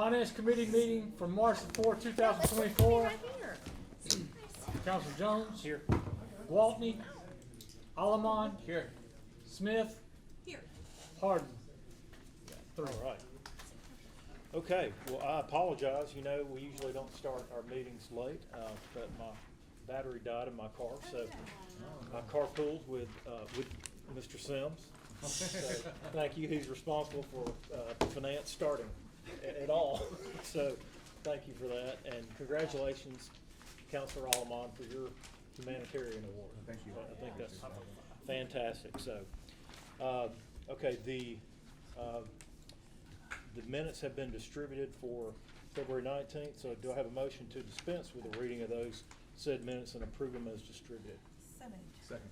Finance Committee meeting from March 4, 2024. Councilor Jones. Here. Waltney. Alamon. Here. Smith. Here. Hardin. All right. Okay, well, I apologize. You know, we usually don't start our meetings late, but my battery died in my car, so I carpooled with Mr. Sims. So, thank you. He's responsible for finance starting at all. So, thank you for that, and congratulations, Councilor Alamon, for your humanitarian award. Thank you. I think that's fantastic. So, okay, the minutes have been distributed for February 19th. So, do I have a motion to dispense with the reading of those said minutes and approve them as distributed? Second.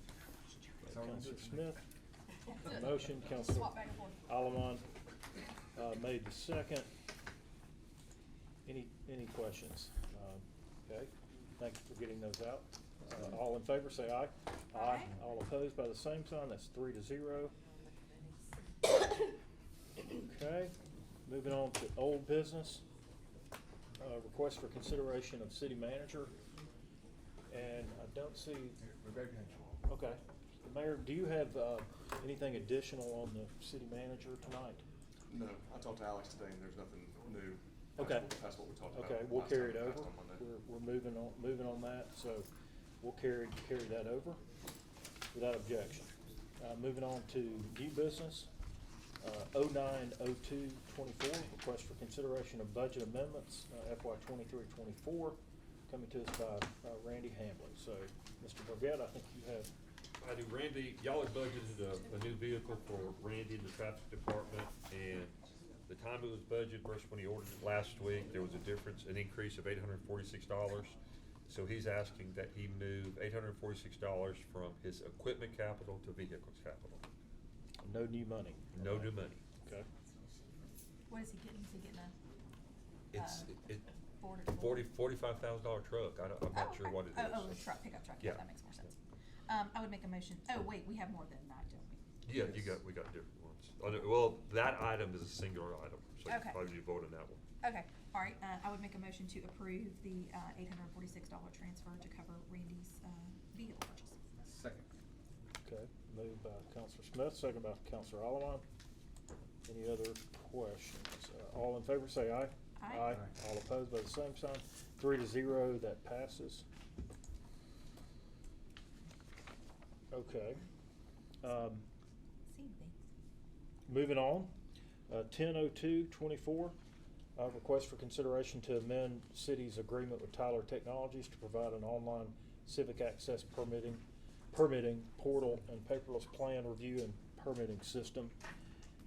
Councilor Smith. Motion, Councilor Alamon made the second. Any questions? Okay, thank you for getting those out. All in favor say aye. Aye. All opposed by the same sign, that's 3-0. Okay, moving on to old business. Request for consideration of city manager. And I don't see, okay. Mayor, do you have anything additional on the city manager tonight? No, I talked to Alex today and there's nothing new. Okay. That's what we talked about. Okay, we'll last carry it time- over. last time on that. We're moving on that, so we'll carry that over without objection. Moving on to new business, 09-02-24, request for consideration of budget amendments, FY 23-24, coming to us by Randy Hamblin. So, Mr. Burgett, I think you have. I do. Randy, y'all had budgeted a new vehicle for Randy in the traffic department, and the time it was budgeted versus when he ordered it last week, there was a difference, an increase of $846. So he's asking that he move $846 from his equipment capital to vehicles capital. No new money. No new money. Okay. What is he getting? Is he getting a? It's Ford? $45,000 truck. I'm not sure what it is. Oh, the truck, pickup truck. Yeah, Yeah. that makes more sense. I would make a motion. Oh, wait, we have more than that, don't we? Yeah, we got different ones. Well, that item is a singular item, so you Okay. probably need to vote on that one. Okay, all right. I would make a motion to approve the $846 transfer to cover Randy's vehicle purchase. Second. Okay, moved by Councilor Smith, second by Councilor Alamon. Any other questions? All in favor say aye. Aye. All opposed by the same sign. 3-0, that passes. Okay. Seeing things. Moving on, 10-02-24, request for consideration to amend city's agreement with Tyler Technologies to provide an online civic access permitting portal and paperless plan review and permitting system.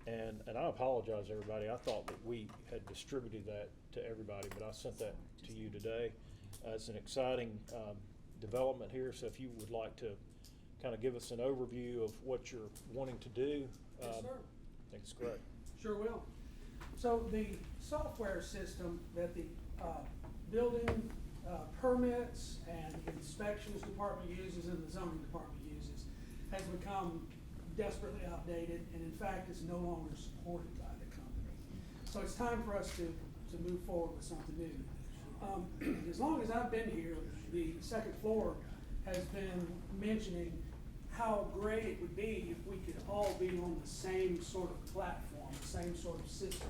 And I apologize, everybody. I thought that we had distributed that to everybody, but I sent that to you today. It's an exciting development here, so if you would like to kind of give us an overview of what you're wanting to do. Yes, sir. I think it's great. Sure will. So the software system that the building permits and inspections department uses and the zoning department uses has become desperately outdated and in fact is no longer supported by the company. So it's time for us to move forward with something new. As long as I've been here, the second floor has been mentioning how great it would be if we could all be on the same sort of platform, the same sort of system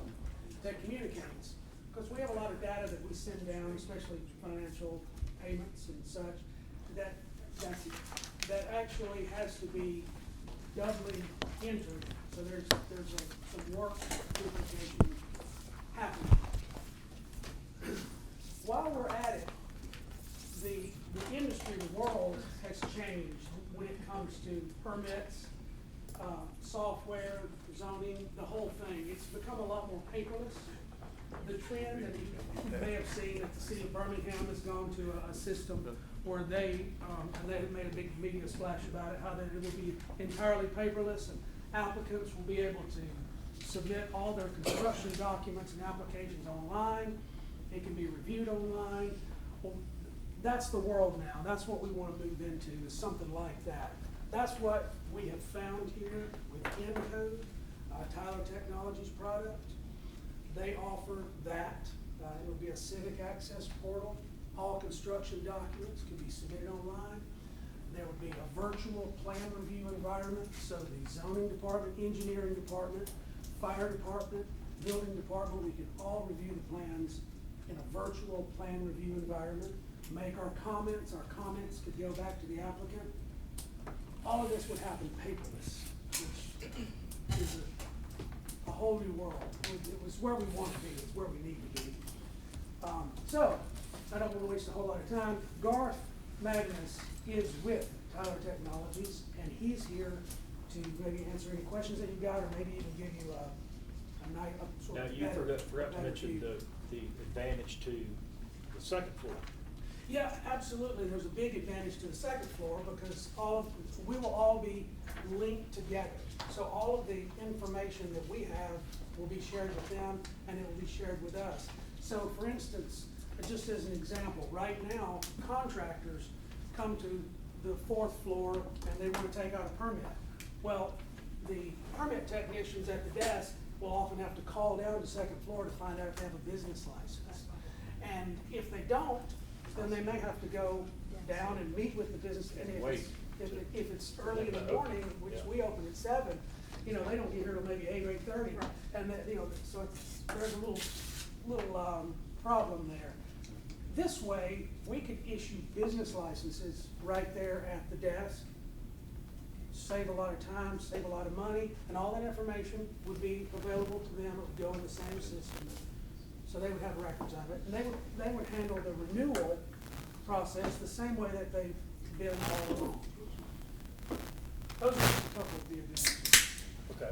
that communicates. Because we have a lot of data that we send down, especially financial payments and such, that actually has to be doubly entered. So there's some work duplication happening. While we're at it, the industry world has changed when it comes to permits, software, zoning, the whole thing. It's become a lot more paperless. The trend that you may have seen at the city of Birmingham has gone to a system where they have made a big media splash about it, how that it will be entirely paperless and applicants will be able to submit all their construction documents and applications online. It can be reviewed online. Well, that's the world now. That's what we want to move into, is something like that. That's what we have found here with Encode, Tyler Technologies product. They offer that. It would be a civic access portal. All construction documents can be submitted online. There would be a virtual plan review environment, so the zoning department, engineering department, fire department, building department, we could all review the plans in a virtual plan review environment, make our comments could go back to the applicant. All of this would happen paperless, which is a whole new world. It was where we want to be, it's where we need to be. So, I don't want to waste a whole lot of time. Garth Magnus is with Tyler Technologies, and he's here to maybe answer any questions that you've got, or maybe even give you a night, sort Now, of you better- forgot to better mention view. the advantage to the second floor. Yeah, absolutely. There's a big advantage to the second floor because we will all be linked together. So all of the information that we have will be shared with them, and it will be shared with us. So for instance, just as an example, right now, contractors come to the fourth floor and they want to take out a permit. Well, the permit technicians at the desk will often have to call down to second floor to find out if they have a business license. And if they don't, then they may have to go down and meet with the business. And if it's early in the morning, which we open at 7, they don't get here till maybe 8 or 8:30. And so there's a little problem there. This way, we could issue business licenses right there at the desk, save a lot of time, save a lot of money, and all that information would be available to them. It would go in the same system. So they would have records of it, and they would handle the renewal process the same way that they've been all along. Those are a couple of the advantages. Okay.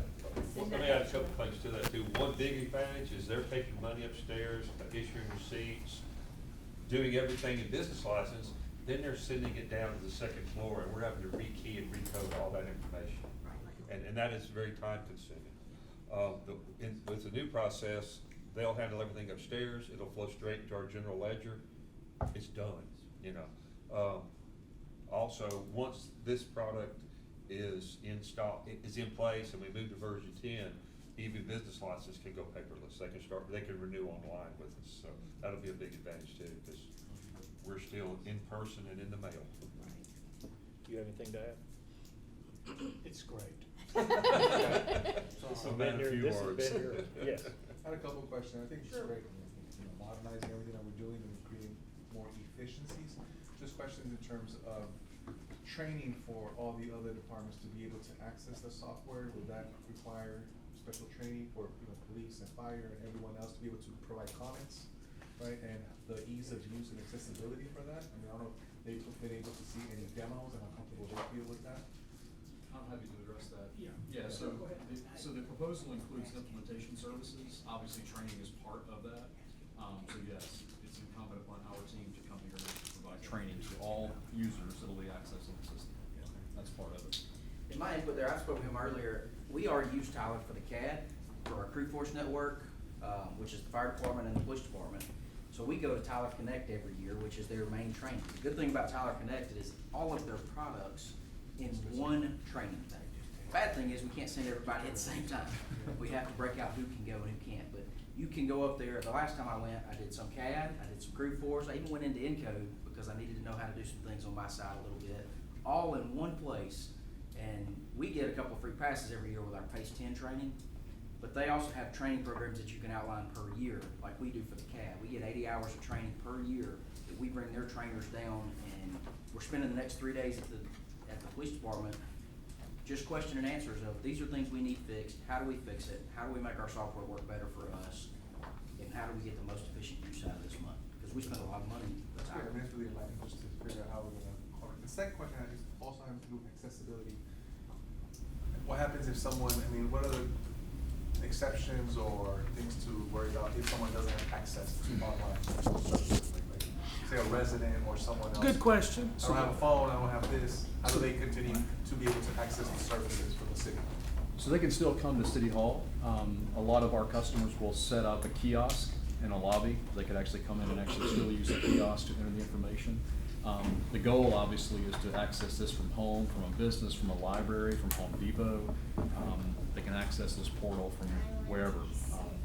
Well, let me add a couple things to that too. One big advantage is they're taking money upstairs, issuing receipts, doing everything in business license, then they're sending it down to the second floor, and we're having to rekey and recode all that information. And that is very time consuming. With the new process, they'll handle everything upstairs, it'll flow straight into our general ledger, it's done, Also, once this product is in place and we move to version 10, even business licenses can go paperless. They can renew online with us. So that'll be a big advantage too, because we're still in person and in the mail. Do you have anything to add? It's great. This has been a few This has words. been your- yes. I had a couple of questions. I think it's great, modernizing everything that we're doing and creating more efficiencies. Just questions in terms of training for all the other departments to be able to access the software. Would that require special training for police and fire and everyone else to be able to provide comments, right? And the ease of use and accessibility for that. I mean, I don't know if they've been able to see any demos and how comfortable they feel with that. I'm happy to address that. Yeah. Yeah, so, Go ahead. so the proposal includes implementation services. Obviously, training is part of that. So yes, it's incumbent upon our team to come here and provide training to all users that'll be accessing the system. That's part of it. In my input there, I spoke with him earlier, we already use Tyler for the CAD, for our Crew Force network, which is the fire department and the police department. So we go to Tyler Connect every year, which is their main training. The good thing about Tyler Connect is all of their products in one training thing. Bad thing is we can't send everybody at the same time. We have to break out who can go and who can't. But you can go up there. The last time I went, I did some CAD, I did some Crew Force. I even went into Encode because I needed to know how to do some things on my side a little bit. All in one place. And we get a couple of free passes every year with our PACE 10 training. But they also have training programs that you can outline per year, like we do for the CAD. We get 80 hours of training per year that we bring their trainers down, and we're spending the next 3 days at the police department just question and answers of these are things we need fixed, how do we fix it, how do we make our software work better for us, and how do we get the most efficient use out of this money? Because we spend a lot of money. That's good. I mean, it's really enlightening just to figure out how we're gonna. The second question I just also have to do with accessibility. What happens if someone? I mean, what are the exceptions or things to worry about if someone doesn't have access to online services? Like, say a resident or someone else. Good question. I don't have a phone. I don't have this. How do they continue to be able to access the services from the city? So they can still come to City Hall. A lot of our customers will set up a kiosk in a lobby. They could actually come in and actually still use a kiosk to enter the information. The goal obviously is to access this from home, from a business, from a library, from Home Depot. They can access this portal from wherever.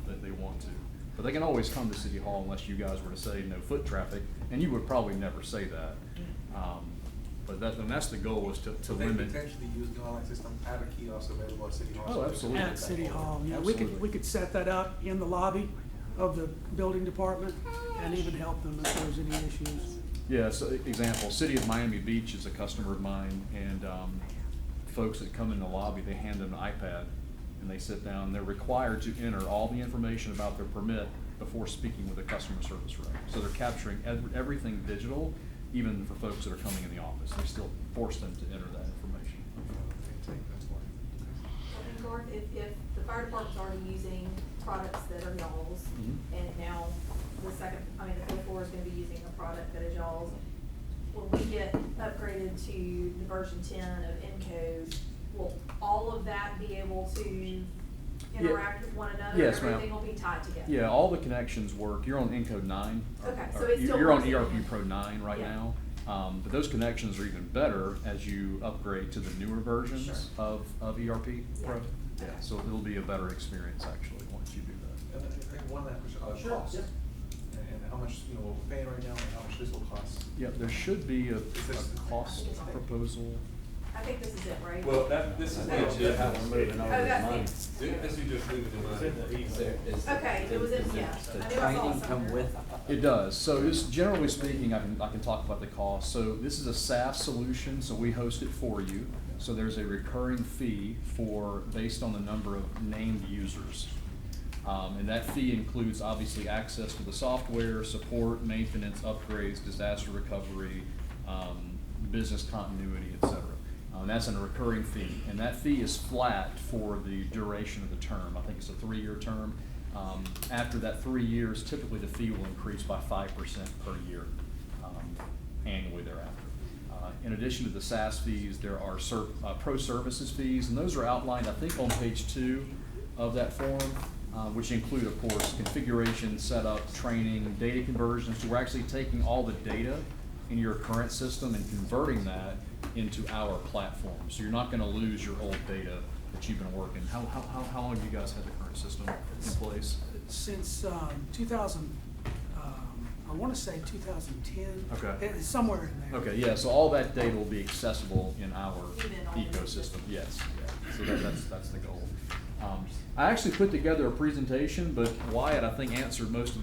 that they want to. But they can always come to City Hall unless you guys were to say no foot traffic, and you would probably never say that. But and that's the goal, is to So they limit. potentially use the online system at a kiosk available at City Hall. Oh, so they can absolutely. get At that City form. Hall, yeah, Absolutely. we could set that up in the lobby of the building department and even help them if there's any issues. Yeah, so example, City of Miami Beach is a customer of mine, and folks that come in the lobby, they hand them an iPad, and they sit down, they're required to enter all the information about their permit before speaking with a customer service rep. So they're capturing everything digital, even for folks that are coming in the office. They still force them to enter that information. That's why. And Garth, if the fire department's already using products that are y'all's, Mhm. and now the fifth floor is gonna be using a product that is y'all's, when we get upgraded to the version 10 of Encode, will all of that be able to interact with one another? Yes, ma'am. Everything will be tied together? Yeah, all the connections work. You're on Encode 9. Okay, so or it still You're on works in ERP it. Pro 9 right Yeah. now. But those connections are even better as you upgrade to the newer versions Sure. of ERP Pro. Yeah. Yeah, Okay. so it'll be a better experience actually once you do that. And I think one last question, Sure, cost. yeah. And how much, what we're paying right now, and how much this will cost. Yeah, there should be a this- cost proposal. I think this is it, right? Well, this is the agenda. Oh, that's it. This is just moving the money. Okay, it was in, yeah. I knew I saw somewhere. It does. So just generally speaking, I can talk about the cost. So this is a SaaS solution, so we host it for you. So there's a recurring fee based on the number of named users. And that fee includes obviously access to the software, support, maintenance, upgrades, disaster recovery, business continuity, et cetera. And that's a recurring fee. And that fee is flat for the duration of the term. I think it's a 3-year term. After that 3 years, typically the fee will increase by 5% per year, annually thereafter. In addition to the SaaS fees, there are pro services fees, and those are outlined, I think, on page 2 of that form, which include, of course, configuration, setup, training, data conversions. So we're actually taking all the data in your current system and converting that into our platform. So you're not gonna lose your old data that you've been working. How long have you guys had the current system in place? Since 2000, I wanna say 2010. Okay. It's somewhere in there. Okay, yeah, so all that data will be accessible in our Even on the ecosystem, yes, yeah, so that's the goal. I actually put together a presentation, but Wyatt, I think, answered went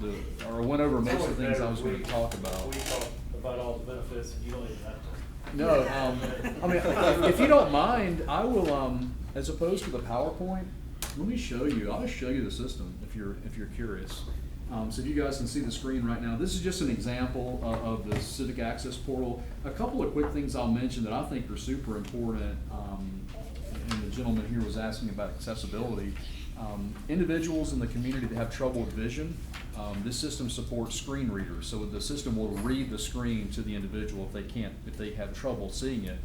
over most of the things I was gonna talk about. We talk about all the benefits, and you don't even have to. No, I mean, if you don't mind, I will, as opposed to the PowerPoint, let me show you, I'll just show you the system if you're curious. So if you guys can see the screen right now, this is just an example of the Civic Access Portal. A couple of quick things I'll mention that I think are super important, and the gentleman here was asking about accessibility. Individuals in the community that have trouble with vision, this system supports screen readers, so the system will read the screen to the individual if they have trouble seeing it.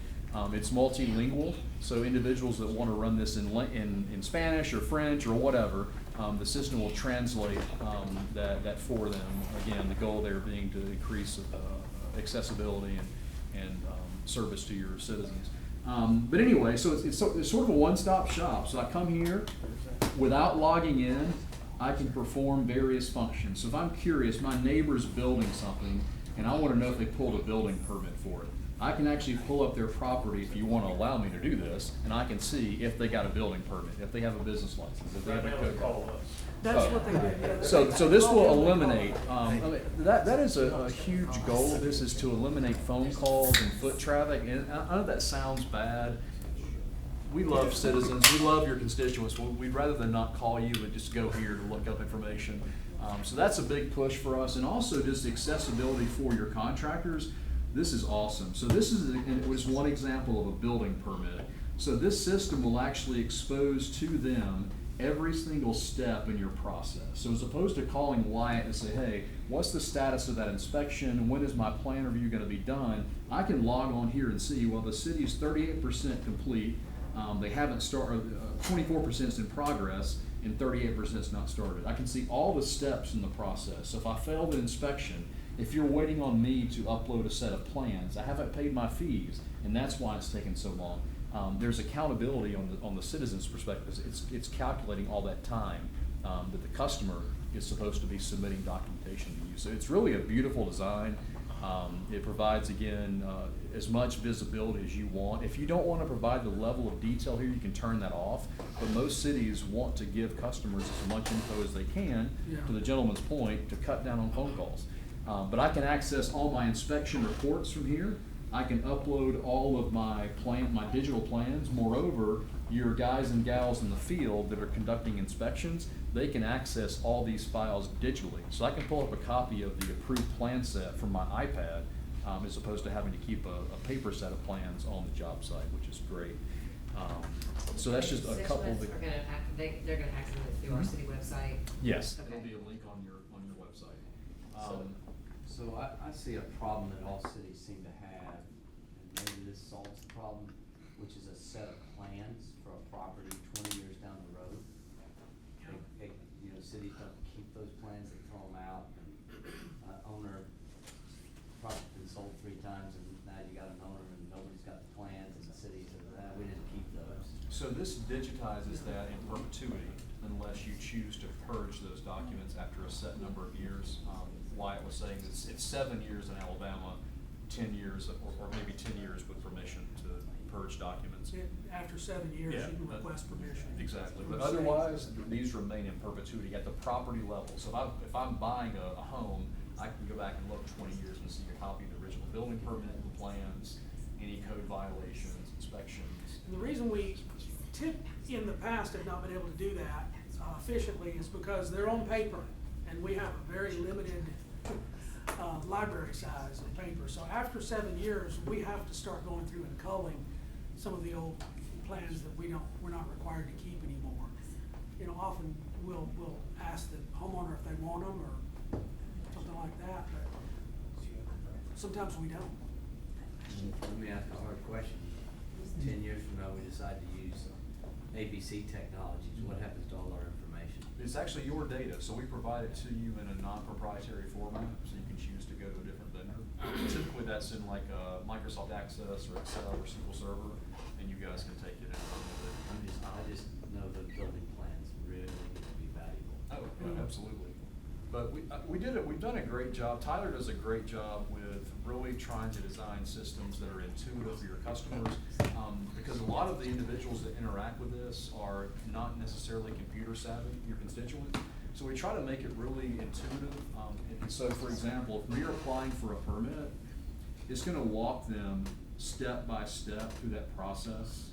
It's multilingual, so individuals that want to run this in Spanish or French or whatever, the system will translate that for them. Again, the goal there being to increase accessibility and service to your citizens. But anyway, so it's sort of a one-stop shop. So I come here, without logging in, I can perform various functions. So if I'm curious, my neighbor's building something, and I want to know if they pulled a building permit for it. I can actually pull up their property if you want to allow me to do this, and I can see if they got a building permit, if they have a business license, if they have a code. That's what they did. Yeah. So this will eliminate, that is a huge goal. This is to eliminate phone calls and foot traffic, and I know that sounds bad. We love citizens, we love your constituents. We'd rather than not call you, but just go here to look up information. So that's a big push for us, and also just accessibility for your contractors. This is awesome. So this is, and it was one example of a building permit. So this system will actually expose to them every single step in your process. So as opposed to calling Wyatt and say, hey, what's the status of that inspection? When is my plan review gonna be done? I can log on here and see, well, the city's 38% complete. They haven't started, 24% is in progress, and 38% is not started. I can see all the steps in the process. So if I failed an inspection, if you're waiting on me to upload a set of plans, I haven't paid my fees, and that's why it's taken so long. There's accountability on the citizen's perspective. It's calculating all that time that the customer is supposed to be submitting documentation to you. So it's really a beautiful design. It provides, again, as much visibility as you want. If you don't want to provide the level of detail here, you can turn that off. But most cities want to give customers as much info as they can, to the gentleman's point, to cut down on phone calls. But I can access all my inspection reports from here. I can upload all of my digital plans. Moreover, your guys and gals in the field that are conducting inspections, they can access all these files digitally. So I can pull up a copy of the approved plan set from my iPad, as opposed to having to keep a paper set of plans on the job site, which is great. So that's just a couple of the. They're gonna access it through our city website? Yes, Okay. there'll be a link on your website. So I see a problem that all cities seem to have, and maybe this solves the problem, which is a set of plans for a property 20 years down the road. You know, cities don't keep those plans, they throw them out, and owner, property's been sold 3 times, and now you got an owner and nobody's got the plans, and the city says, we didn't keep those. So this digitizes that in perpetuity unless you choose to purge those documents after a set number of years. Wyatt was saying it's 7 years in Alabama, 10 years, or maybe 10 years with permission to purge documents. After 7 years, Yeah, you can request permission. Exactly, but otherwise, these remain in perpetuity at the property level. So if I'm buying a home, I can go back and look 20 years and see a copy of the original building permit, the plans, any code violations, inspections. And the reason we in the past have not been able to do that efficiently is because they're on paper, and we have a very limited library size of paper. So after 7 years, we have to start going through and culling some of the old plans that we're not required to keep anymore. You know, often we'll ask the homeowner if they want them or something like that, but sometimes we don't. Let me ask a hard question. 10 years from now, we decide to use ABC Technologies. What happens to all our information? It's actually your data, so we provide it to you in a non-proprietary format, so you can choose to go to a different vendor. Typically, that's in like Microsoft Access or Excel or SQL Server, and you guys can take it and run with it. I just know the building plans really need to be valuable. Oh, yeah, absolutely. But we've done a great job. Tyler does a great job with really trying to design systems that are intuitive for your customers, because a lot of the individuals that interact with this are not necessarily computer savvy, your constituents. So we try to make it really intuitive. And so, for example, if we're applying for a permit, it's gonna walk them step by step through that process.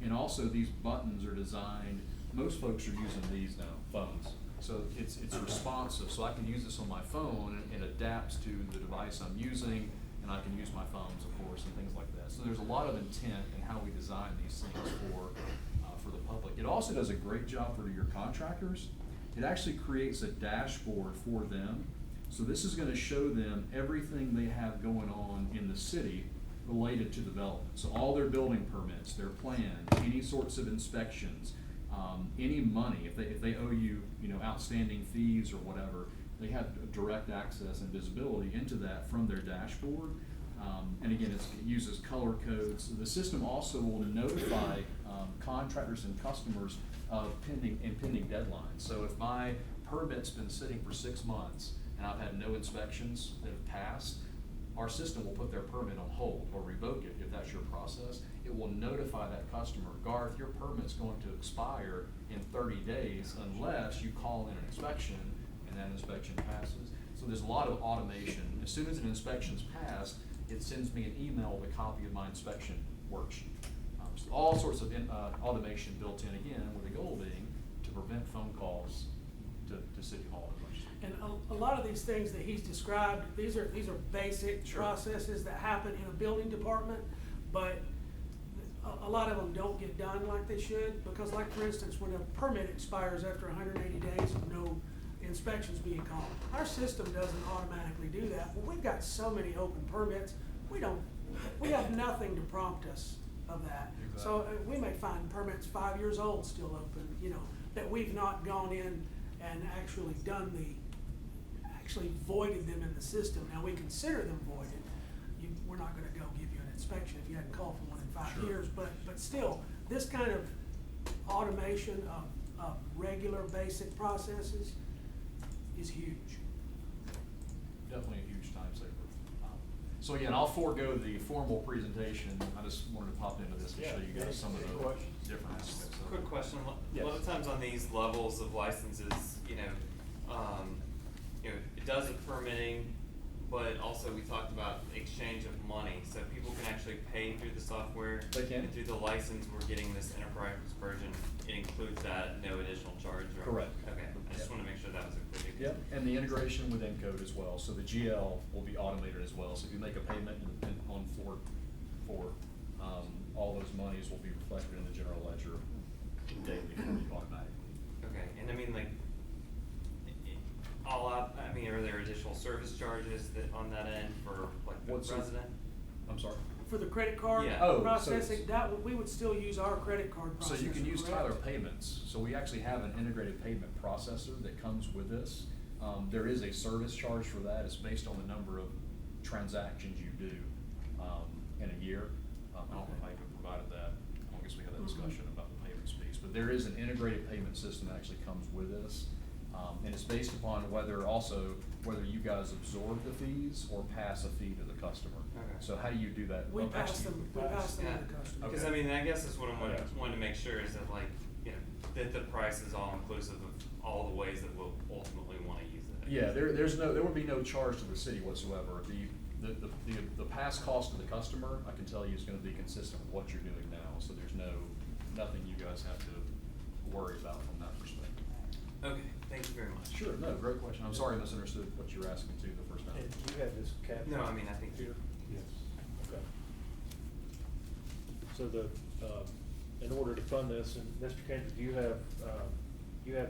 And also, these buttons are designed, most folks are using these now, phones. So it's responsive, so I can use this on my phone, and it adapts to the device I'm using, and I can use my phones, of course, and things like that. So there's a lot of intent in how we design these things for the public. It also does a great job for your contractors. It actually creates a dashboard for them. So this is gonna show them everything they have going on in the city related to development. So all their building permits, their plans, any sorts of inspections, any money, if they owe you, outstanding fees or whatever, they have direct access and visibility into that from their dashboard. And again, it uses color codes. The system also will notify contractors and customers of impending deadlines. So if my permit's been sitting for 6 months and I've had no inspections that have passed, our system will put their permit on hold or revoke it if that's your process. It will notify that customer, Garth, your permit's going to expire in 30 days unless you call in an inspection and that inspection passes. So there's a lot of automation. As soon as an inspection's passed, it sends me an email with a copy of my inspection worksheet. So all sorts of automation built in, again, with the goal being to prevent phone calls to City Hall. And a lot of these things that he's described, these are basic Sure. processes that happen in a building department, but a lot of them don't get done like they should, because like, for instance, when a permit expires after 180 days of no inspections being called, our system doesn't automatically do that. Well, we've got so many open permits, we have nothing to prompt us of that. Exactly. So we may find permits 5 years old still open, that we've not gone in and actually voided them in the system. Now, we consider them voided. We're not gonna go give you an inspection if you hadn't called for more than 5 Sure. years, but still, this kind of automation of regular basic processes is huge. Definitely a huge time saver. So again, I'll forego the formal presentation. I just wanted to pop into this and show you guys some of the different aspects of it. Quick question, a Yes. lot of times on these levels of licenses, it does the permitting, but also we talked about exchange of money, so people can actually pay through the software. They can. And through the license, we're getting this enterprise version, it includes that, no additional charge, right? Correct. Okay, I just Yep. wanna make sure that was included. Yep, and the integration with Encode as well, so the GL will be automated as well, so if you make a payment on four, all those monies will be reflected in the general ledger daily for you automatically. Okay, and I mean, like, all up, I mean, are there additional service charges that, on that end for, like, the What's the- resident? I'm sorry? For the credit card Yeah. Oh, so processing, it's- we would still use our credit card So processor, you can use correct? Tyler Payments, so we actually have an integrated payment processor that comes with this. There is a service charge for that, it's based on the number of transactions you do, in a year. I don't know if I even provided that, I guess we had that discussion about the payments piece, but there is an integrated payment system that actually comes with this. And it's based upon whether you guys absorb the fees or pass a fee to the customer. Okay. So how do you do that? We Well, pass actually, them, you we pass them Yeah, to the customer. because I mean, I guess that's what I'm wanting to make sure is that like, that the price is all inclusive of all the ways that we'll ultimately wanna use it. Yeah, there would be no charge to the city whatsoever. The past cost to the customer, I can tell you, is gonna be consistent with what you're doing now, so there's nothing you guys have to worry about from that perspective. Okay, thank you very much. Sure, no, great question. I'm sorry I misunderstood what you were asking too the first time. And do you have this captured? No, I mean, I think. Here? Yes. Okay. So in order to fund this, and Mr. Kendrick, you have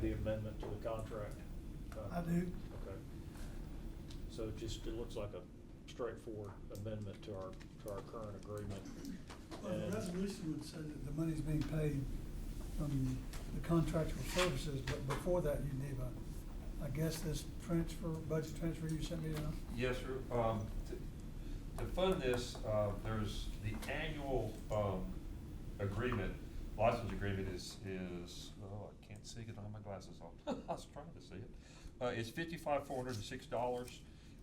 the amendment to the contract? I do. Okay. So it looks like a straightforward amendment to our current agreement. Well, the And- resolution would say that the money's being paid from the contractual services, but before that, you need I guess this budget transfer you sent me to. Yes, sir. To fund this, there's the annual, agreement, license agreement is, I can't see it on my glasses on. I was trying to see it. It's $55,406,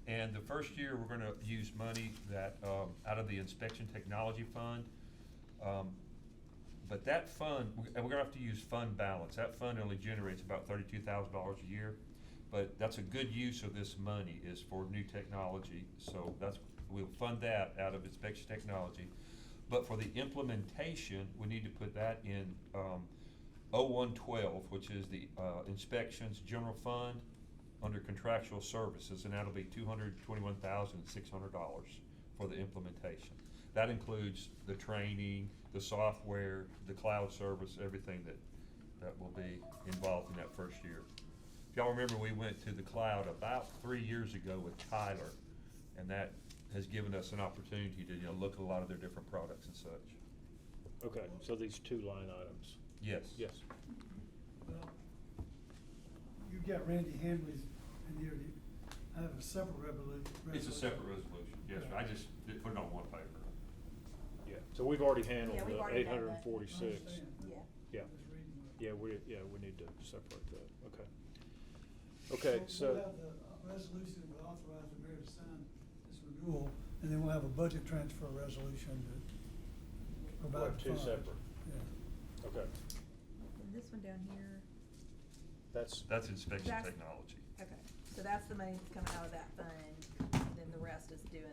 and the first year, we're gonna use money that, out of the inspection technology fund. But that fund, and we're gonna have to use fund balance. That fund only generates about $32,000 a year. But that's a good use of this money is for new technology, so we'll fund that out of inspection technology. But for the implementation, we need to put that in 0112, which is the inspections general fund under contractual services, and that'll be $221,600 for the implementation. That includes the training, the software, the cloud service, everything that will be involved in that first year. If y'all remember, we went to the cloud about 3 years ago with Tyler, and that has given us an opportunity to, look at a lot of their different products and such. Okay, so these two line items. Yes. Yes. Well, you've got Randy Hamley's in here. I have a separate resolution. It's a separate resolution, yes, sir. I just put it on one paper. Yeah, so we've already handled Yeah, we've the already done that. 846. Yeah. Yeah, I'm just reading what- we need to separate that, okay. Okay, so. We'll have the resolution that will authorize the mayor to sign this renewal, and then we'll have a budget transfer resolution to We'll provide have two funds. separate. Yeah. Okay, And this one down here, that's. That's inspection That's- technology. okay, so that's the money that's coming out of that fund, and then the rest is doing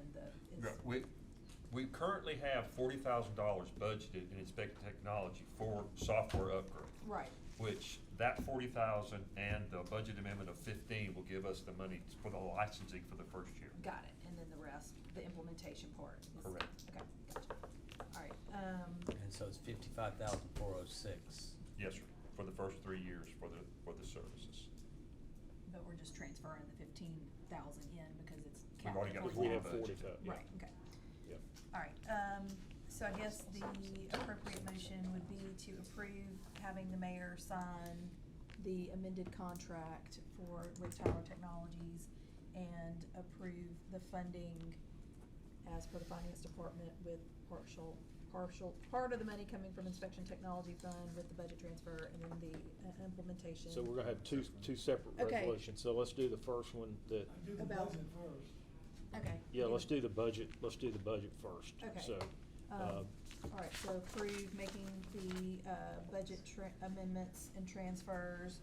We currently have $40,000 budgeted in inspection technology for software upgrade. Right. Which that 40,000 and the budget amendment of 15 will give us the money for the licensing for the first year. Got it, and then the rest, the implementation part is. Correct. Okay, gotcha. All right, And so it's 55,406. Yes, sir, for the first 3 years for the services. but we're just transferring the 15,000 in because it's We've capped already at got the 40,000. We have 40,000. 40,000, yeah. Right, okay. Yep. All right, so I guess the appropriate motion would be to approve having the mayor sign the amended contract with Tyler Technologies and approve the funding as per the finance department with partial part of the money coming from inspection technology fund with the budget transfer, and then the implementation. So we're gonna have two separate Okay. resolutions, so let's do the first one that, Do the About- budget first. Okay. yeah, let's do the budget first, Okay. so. All right, so approve making the, budget amendments and transfers,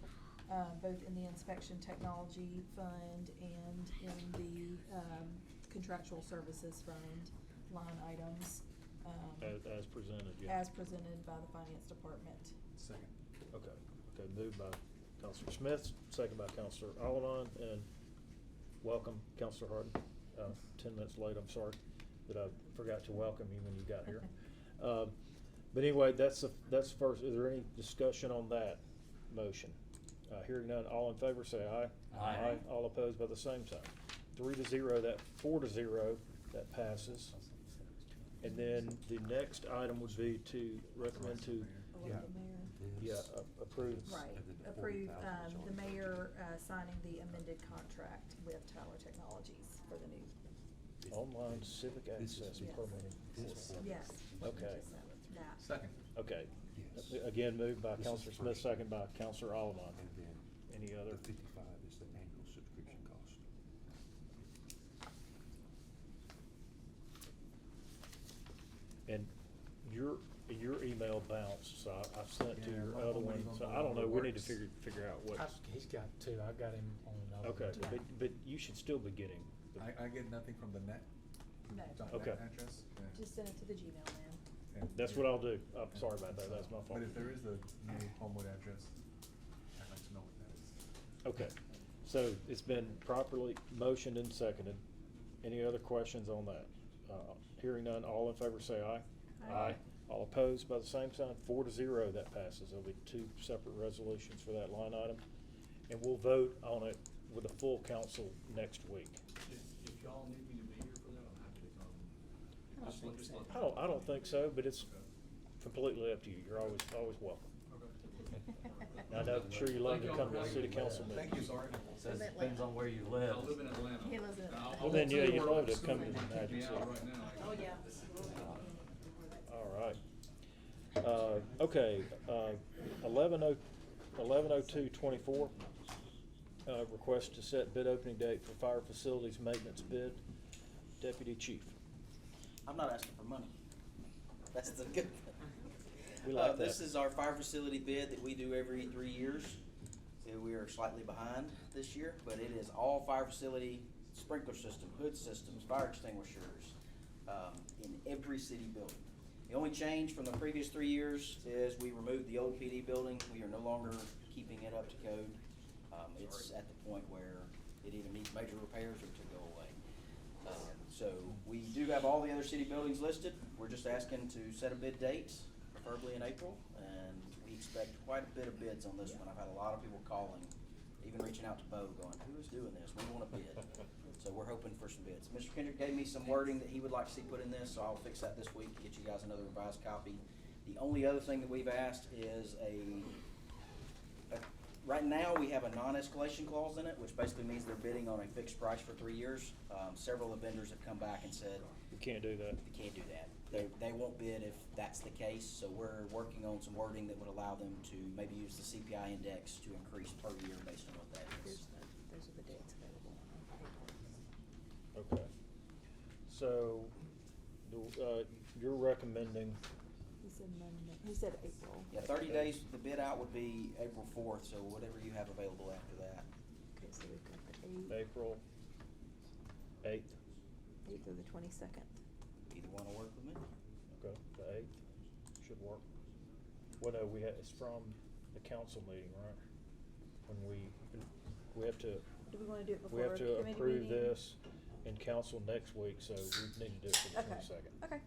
both in the inspection technology fund and in the, contractual services fund line items, As presented, yeah. as presented by the finance department. Second. Okay, moved by Counselor Smith, second by Counselor Allen, and welcome, Counselor Harden. 10 minutes late, I'm sorry, but I forgot to welcome you when you got here. But anyway, that's first. Is there any discussion on that motion? Hearing none, all in favor say aye. Aye. All opposed by the same sign. 3-0, 4-0, that passes. And then the next item would be to recommend to, Elect the mayor. approve. Right, approve, the mayor, signing the amended contract with Tyler Technologies for the new. Online civic access Yes. permitting. Yes. Okay. That. Second. Okay. Again, moved by Counselor Smith, second by Counselor Allen. And then Any other? the 55 is the annual subscription cost. And your email bounced, so I sent to Yeah, your my other phone one, is on so the I don't know, we need to works. figure out what's. He's got two, I got him on another. Okay, Yeah. but you should still be getting. the- I get nothing from the net? No. Dot Okay. net address? Yeah. Just send it to the Gmail, man. And- That's what I'll do. I'm sorry about that, that's my fault. But if there is a new Homewood address, I'd like to know what that is. Okay, so it's been properly motioned and seconded. Any other questions on that? Hearing none, all in favor say aye. Aye. All opposed by the same sign, 4-0, that passes. There'll be two separate resolutions for that line item. And we'll vote on it with a full council next week. If y'all need me to be here for that, I'm happy to come. I don't think so. I don't think so, but it's completely up to you. You're always welcome. I know, I'm sure you love to come to a city council meeting. Thank you, sorry. Says it depends on where you live. I live in Atlanta. He lives in Atlanta. Well, then, yeah, you'd love to come to the Kick me Magic out City. right now. Oh, yeah. All right. Okay, 11/02/24, request to set bid opening date for fire facilities maintenance bid. Deputy Chief. I'm not asking for money. That's the good thing. We like This that. is our fire facility bid that we do every 3 years. So we are slightly behind this year, but it is all fire facility, sprinkler system, hood systems, fire extinguishers, in every city building. The only change from the previous 3 years is we removed the old PD building. We are no longer keeping it up to code. It's at the point where it either needs major repairs or to go away. So we do have all the other city buildings listed. We're just asking to set a bid date, preferably in April, and we expect quite a bit of bids on this one. I've had a lot of people calling, even reaching out to Bo going, who is doing this? We want a bid. So we're hoping for some bids. Mr. Kendrick gave me some wording that he would like to see put in this, so I'll fix that this week, get you guys another revised copy. The only other thing that we've asked is right now, we have a non-escalation clause in it, which basically means they're bidding on a fixed price for 3 years. Several of the vendors have come back and said, We can't do that. you can't do that. They won't bid if that's the case, so we're working on some wording that would allow them to maybe use the CPI index to increase per year based on what that is. Those are the dates available. Okay. So, you're recommending, He said Monday, he said April. Yeah, 30 days, the bid out would be April 4th, so whatever you have available after that. Okay, so we've got the 8th, April 8th. 8th or the 22nd. Either one will work with me. Okay, the 8th should work. Well, no, it's from the council meeting, right? When we have to, Do we wanna do it we before have a to committee approve meeting? this in council next week, so we need to do it for the Okay, 22nd. okay.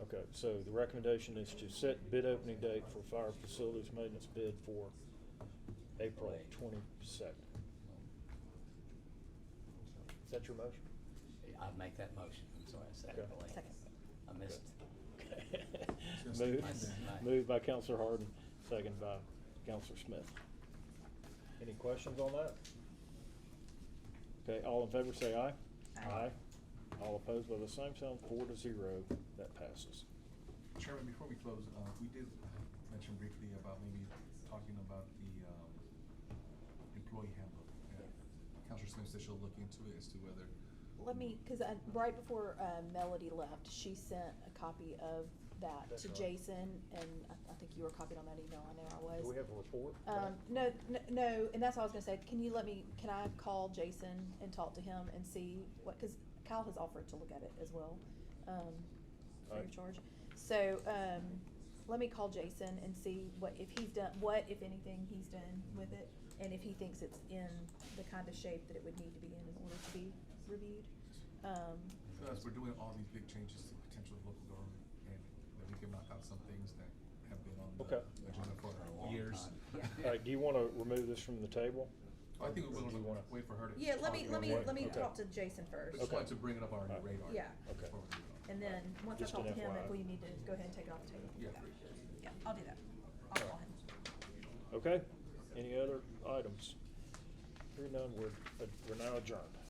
Okay, so the recommendation is to set bid opening date for fire facilities maintenance bid for April 22nd. Is that your motion? I'd make that motion. I'm sorry, I said it Okay. late. Second. I missed. Moved by Counselor Harden, second by Counselor Smith. Any questions on that? Okay, all in favor say aye. Aye. All opposed by the same sign, 4-0, that passes. Chairman, before we close, we did mention briefly about maybe talking about the employee handbook. Counselor Smith said she'll look into it as to whether. Let me, cause right before, Melody left, she sent a copy of that That's to right. Jason, and I think you were copied on that email, I know I was. Do we have a report? No, and that's what I was gonna say, can I call Jason and talk to him and see what, cause Kyle has offered to look at it as well, free of Alright. charge. So, let me call Jason and see what, if he's done, what, if anything, he's done with it, and if he thinks it's in the kind of shape that it would need to be in order to be reviewed. As we're doing all these big changes to potential local government, and that we can knock out some things that have been on the Okay. agenda for years. Alright, do you wanna remove this from the table? I think we're Do you gonna wanna- wait for her to. Yeah, let me Okay. talk to Jason I first. just wanted to bring it up on our Okay. radar. Yeah. Okay. before we do it. And then, once I Just talk to an him, if FYI. we need to go ahead and take it off the table. Yeah. Yeah, I'll do that. I'll call him. Okay, any other items? Hearing none, we're now adjourned.